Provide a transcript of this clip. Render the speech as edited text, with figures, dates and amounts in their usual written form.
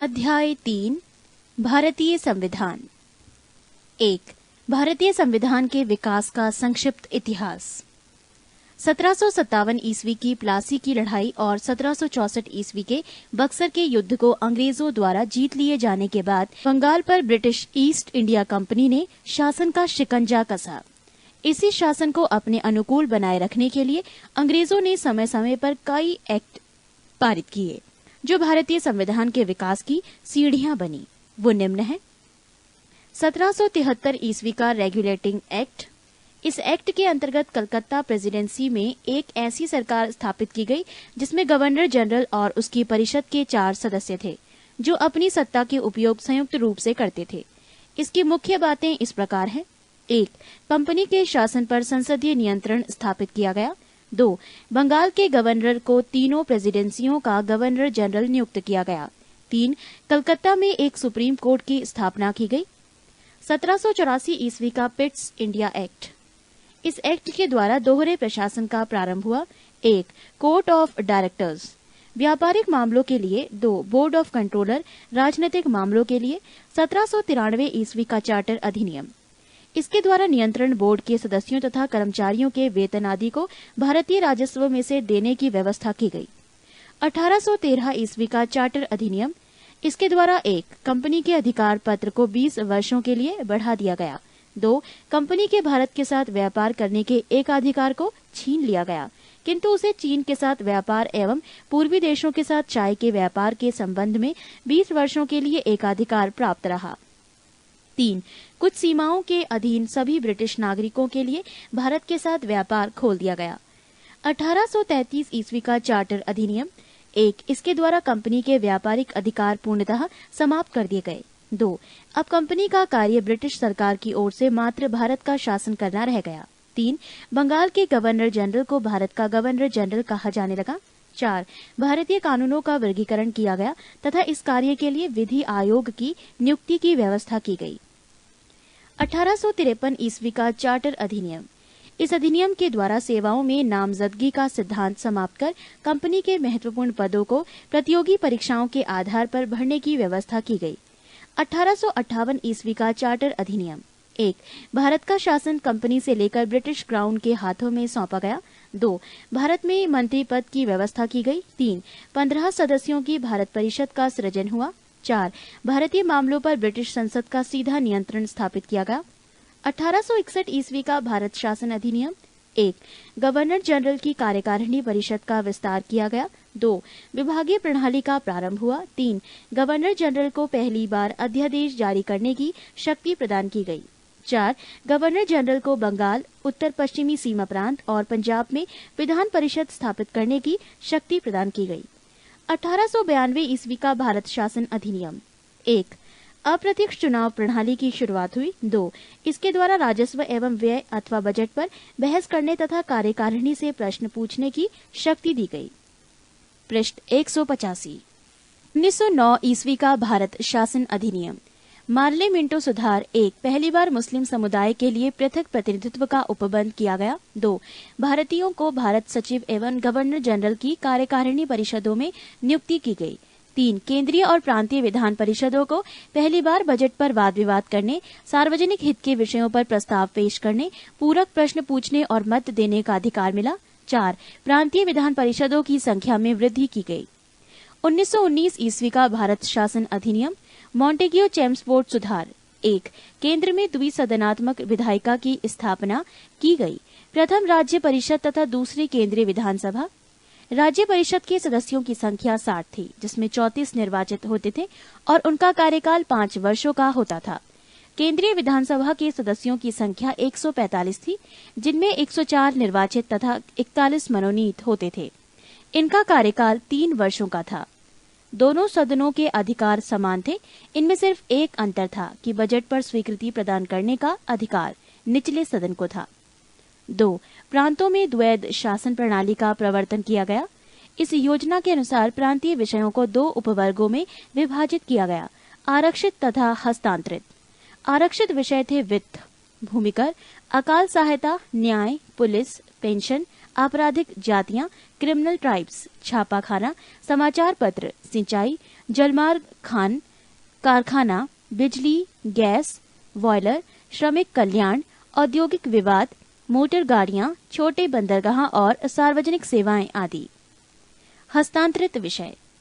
अध्याय 3 भारतीय संविधान। 1 भारतीय संविधान के विकास का संक्षिप्त इतिहास। 1757 ईस्वी की प्लासी की लड़ाई और 1764 ईस्वी के बक्सर के युद्ध को अंग्रेजों द्वारा जीत लिए जाने के बाद बंगाल पर ब्रिटिश ईस्ट इंडिया कंपनी ने शासन का शिकंजा कसा। इसी शासन को अपने अनुकूल बनाए रखने के लिए अंग्रेजों ने समय समय पर कई एक्ट पारित किए जो भारतीय संविधान के विकास की सीढ़ियां बनी। वो निम्न है। 1773 ईस्वी का रेगुलेटिंग एक्ट। इस एक्ट के अंतर्गत कलकत्ता प्रेसिडेंसी में एक ऐसी सरकार स्थापित की गई जिसमें गवर्नर जनरल और उसकी परिषद के 4 सदस्य थे जो अपनी सत्ता के उपयोग संयुक्त रूप से करते थे। इसकी मुख्य बातें इस प्रकार हैं। 1 कंपनी के शासन पर संसदीय नियंत्रण स्थापित किया गया। 2 बंगाल के गवर्नर को तीनों प्रेसिडेंसियों का गवर्नर जनरल नियुक्त किया गया। 3 कलकत्ता में एक सुप्रीम कोर्ट की स्थापना की गई। 1784 ईस्वी का पिट्स इंडिया एक्ट। इस एक्ट के द्वारा दोहरे प्रशासन का प्रारंभ हुआ। 1 कोर्ट ऑफ डायरेक्टर्स व्यापारिक मामलों के लिए, 2 बोर्ड ऑफ कंट्रोलर राजनीतिक मामलों के लिए। 1793 ईस्वी का चार्टर अधिनियम। इसके द्वारा नियंत्रण बोर्ड के सदस्यों तथा कर्मचारियों के वेतन आदि को भारतीय राजस्व में से देने की व्यवस्था की गई। 1813 ईस्वी का चार्टर अधिनियम। इसके द्वारा 1 कंपनी के अधिकार पत्र को 20 वर्षों के लिए बढ़ा दिया गया। 2 कंपनी के भारत के साथ व्यापार करने के एकाधिकार को छीन लिया गया, किंतु उसे चीन के साथ व्यापार एवं पूर्वी देशों के साथ चाय के व्यापार के संबंध में 20 वर्षों के लिए एकाधिकार प्राप्त रहा। 3 कुछ सीमाओं के अधीन सभी ब्रिटिश नागरिकों के लिए भारत के साथ व्यापार खोल दिया गया। 1833 ईस्वी का चार्टर अधिनियम। 1 इसके द्वारा कंपनी के व्यापारिक अधिकार पूर्णतः समाप्त कर दिए गए। 2 अब कंपनी का कार्य ब्रिटिश सरकार की ओर से मात्र भारत का शासन करना रह गया। 3 बंगाल के गवर्नर जनरल को भारत का गवर्नर जनरल कहा जाने लगा। 4 भारतीय कानूनों का वर्गीकरण किया गया तथा इस कार्य के लिए विधि आयोग की नियुक्ति की व्यवस्था की गई। 1853 ईस्वी का चार्टर अधिनियम। इस अधिनियम के द्वारा सेवाओं में नामजदगी का सिद्धांत समाप्त कर कंपनी के महत्वपूर्ण पदों को प्रतियोगी परीक्षाओं के आधार पर भरने की व्यवस्था की गई। 1858 ईस्वी का चार्टर अधिनियम। 1 भारत का शासन कंपनी से लेकर ब्रिटिश क्राउन के हाथों में सौंपा गया। 2 भारत में मंत्री पद की व्यवस्था की गई। 3 15 सदस्यों की भारत परिषद का सृजन हुआ। 4 भारतीय मामलों पर ब्रिटिश संसद का सीधा नियंत्रण स्थापित किया गया। 1861 ईस्वी का भारत शासन अधिनियम। 1 गवर्नर जनरल की कार्यकारिणी परिषद का विस्तार किया गया। 2 विभागीय प्रणाली का प्रारंभ हुआ। 3 गवर्नर जनरल को पहली बार अध्यादेश जारी करने की शक्ति प्रदान की गई। 4 गवर्नर जनरल को बंगाल, उत्तर पश्चिमी सीमा प्रांत और पंजाब में विधान परिषद स्थापित करने की शक्ति प्रदान की गई। 1892 ईस्वी का भारत शासन अधिनियम। 1 अप्रत्यक्ष चुनाव प्रणाली की शुरुआत हुई। 2 इसके द्वारा राजस्व एवं व्यय अथवा बजट पर बहस करने तथा कार्यकारिणी से प्रश्न पूछने की शक्ति दी गई। पृष्ठ 185। 1909 ईस्वी का भारत शासन अधिनियम। मार्ले मिंटो सुधार। 1 पहली बार मुस्लिम समुदाय के लिए पृथक प्रतिनिधित्व का उपबंध किया गया। 2 भारतीयों को भारत सचिव एवं गवर्नर जनरल की कार्यकारिणी परिषदों में नियुक्ति की गई। 3 केंद्रीय और प्रांतीय विधान परिषदों को पहली बार बजट पर वाद विवाद करने, सार्वजनिक हित के विषयों पर प्रस्ताव पेश करने, पूरक प्रश्न पूछने और मत देने का अधिकार मिला। 4 प्रांतीय विधान परिषदों की संख्या में वृद्धि की गई। 1919 ईस्वी का भारत शासन अधिनियम। मॉन्टेग्यू चेम्सफोर्ड सुधार। 1 केंद्र में द्विसदनात्मक विधायिका की स्थापना की गई। प्रथम राज्य परिषद तथा दूसरी केंद्रीय विधानसभा। राज्य परिषद के सदस्यों की संख्या 60 थी, जिसमें 34 निर्वाचित होते थे और उनका कार्यकाल 5 वर्षों का होता था। केंद्रीय विधानसभा के सदस्यों की संख्या 145 थी, जिनमें 104 निर्वाचित तथा 41 मनोनीत होते थे। इनका कार्यकाल 3 वर्षों का था। दोनों सदनों के अधिकार समान थे। इनमें सिर्फ एक अंतर था कि बजट पर स्वीकृति प्रदान करने का अधिकार निचले सदन को था। 2 प्रांतों में द्वैध शासन प्रणाली का प्रवर्तन किया गया। इस योजना के अनुसार प्रांतीय विषयों को 2 उपवर्गों में विभाजित किया गया, आरक्षित तथा हस्तांतरित। आरक्षित विषय थे वित्त, भूमिकर, अकाल सहायता, न्याय, पुलिस, पेंशन, आपराधिक जातियां, क्रिमिनल ट्राइब्स, छापाखाना, समाचार पत्र, सिंचाई, जलमार्ग, खान कारखाना, बिजली, गैस, बॉयलर, श्रमिक कल्याण, औद्योगिक विवाद, मोटर गाड़ियां, छोटे बंदरगाह और सार्वजनिक सेवाएं आदि। हस्तांतरित विषय